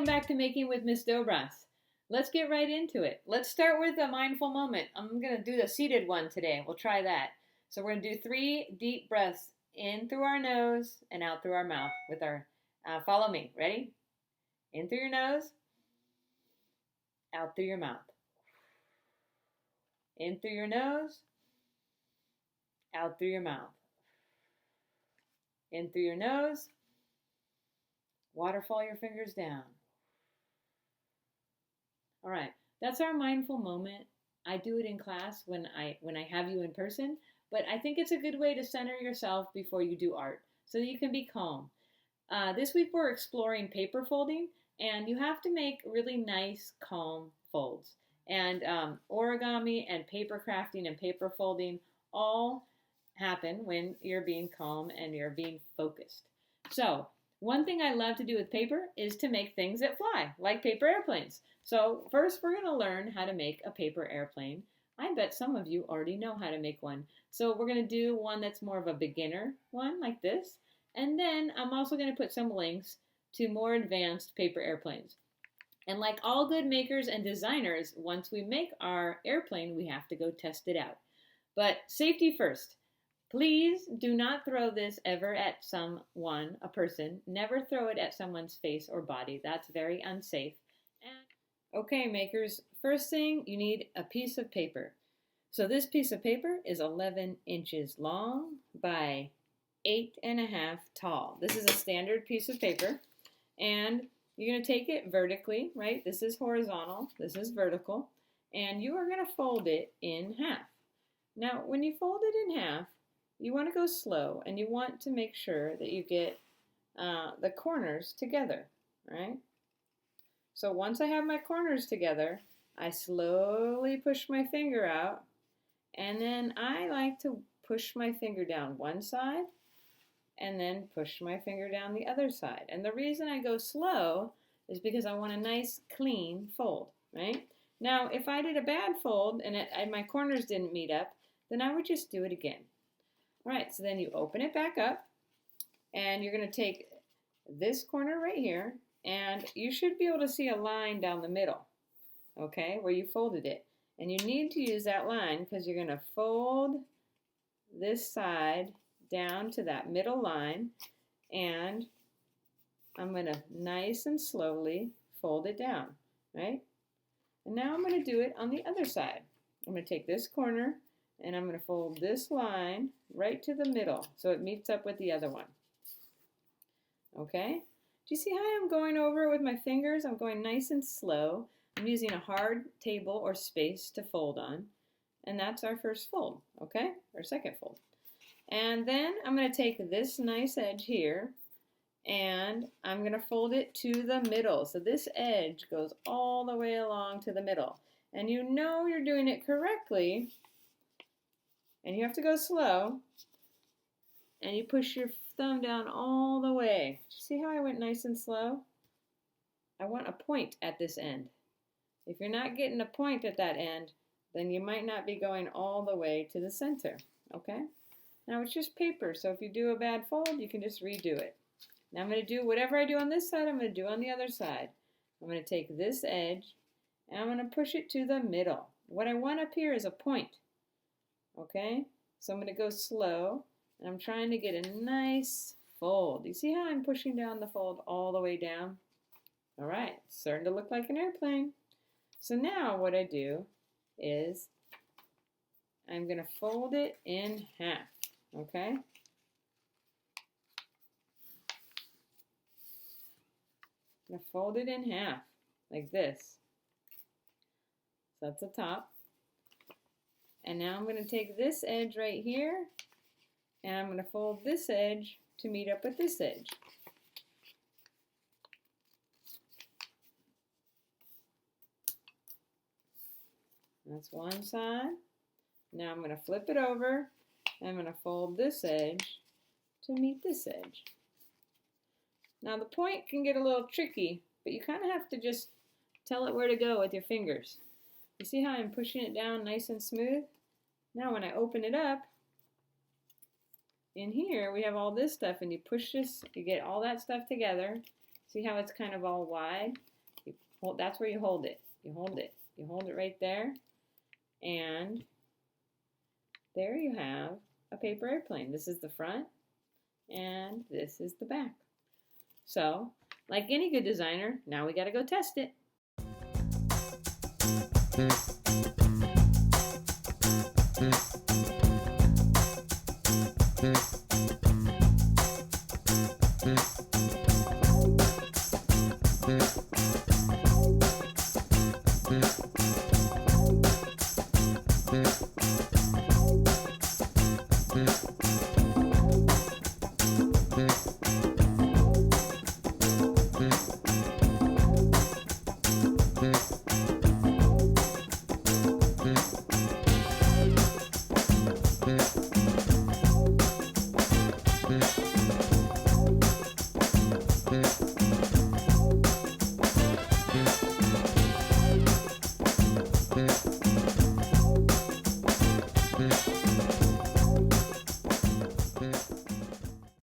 Welcome back to Making with Miss Dobras. Let's get right into it. Let's start with a mindful moment. I'm going to do the seated one today. We'll try that. So we're going to do 3 deep breaths in through our nose and out through our mouth with our, follow me. Ready? In through your nose, out through your mouth. In through your nose, out through your mouth. In through your nose, waterfall your fingers down. All right, that's our mindful moment. I do it in class when I have you in person, but I think it's a good way to center yourself before you do art so that you can be calm. This week we're exploring paper folding, and you have to make really nice, calm folds. And origami and paper crafting and paper folding all happen when you're being calm and you're being focused. So one thing I love to do with paper is to make things that fly, like paper airplanes. So first we're going to learn how to make a paper airplane. I bet some of you already know how to make one. So we're going to do one that's more of a beginner one, like this. And then I'm also going to put some links to more advanced paper airplanes. And like all good makers and designers, once we make our airplane, we have to go test it out. But safety first. Please do not throw this ever at someone, a person. Never throw it at someone's face or body. That's very unsafe. And okay, makers, first thing, you need a piece of paper. So this piece of paper is 11 inches long by 8.5 tall. This is a standard piece of paper. And you're going to take it vertically, right? This is horizontal, this is vertical. And you are going to fold it in half. Now, when you fold it in half, you want to go slow, and you want to make sure that you get the corners together, right? So once I have my corners together, I slowly push my finger out, and then I like to push my finger down one side, and then push my finger down the other side. And the reason I go slow is because I want a nice, clean fold, right? Now, if I did a bad fold and my corners didn't meet up, then I would just do it again. All right, so then you open it back up, and you're going to take this corner right here, and you should be able to see a line down the middle, okay, where you folded it. And you need to use that line because you're going to fold this side down to that middle line, and I'm going to nice and slowly fold it down, right? And now I'm going to do it on the other side. I'm going to take this corner, and I'm going to fold this line right to the middle so it meets up with the other one. Okay? Do you see how I'm going over it with my fingers? I'm going nice and slow. I'm using a hard table or space to fold on. And that's our first fold, okay? Or second fold. And then I'm going to take this nice edge here, and I'm going to fold it to the middle. So this edge goes all the way along to the middle. And you know you're doing it correctly, and you have to go slow, and you push your thumb down all the way. See how I went nice and slow? I want a point at this end. If you're not getting a point at that end, then you might not be going all the way to the center, okay? Now it's just paper, so if you do a bad fold, you can just redo it. Now I'm going to do whatever I do on this side, I'm going to do on the other side. I'm going to take this edge, and I'm going to push it to the middle. What I want up here is a point. Okay, so I'm going to go slow, and I'm trying to get a nice fold. You see how I'm pushing down the fold all the way down? All right, it's starting to look like an airplane. So now what I do is I'm going to fold it in half, okay? I'm going to fold it in half like this. So that's the top. And now I'm going to take this edge right here, and I'm going to fold this edge to meet up with this edge. That's one side. Now I'm going to flip it over, and I'm going to fold this edge to meet this edge. Now the point can get a little tricky, but you kind of have to just tell it where to go with your fingers. You see how I'm pushing it down nice and smooth? Now when I open it up, in here we have all this stuff, and you push this, you get all that stuff together. See how it's kind of all wide? That's where you hold it. You hold it. You hold it right there. And there you have a paper airplane. This is the front and this is the back. So, like any good designer, now we got to go test it.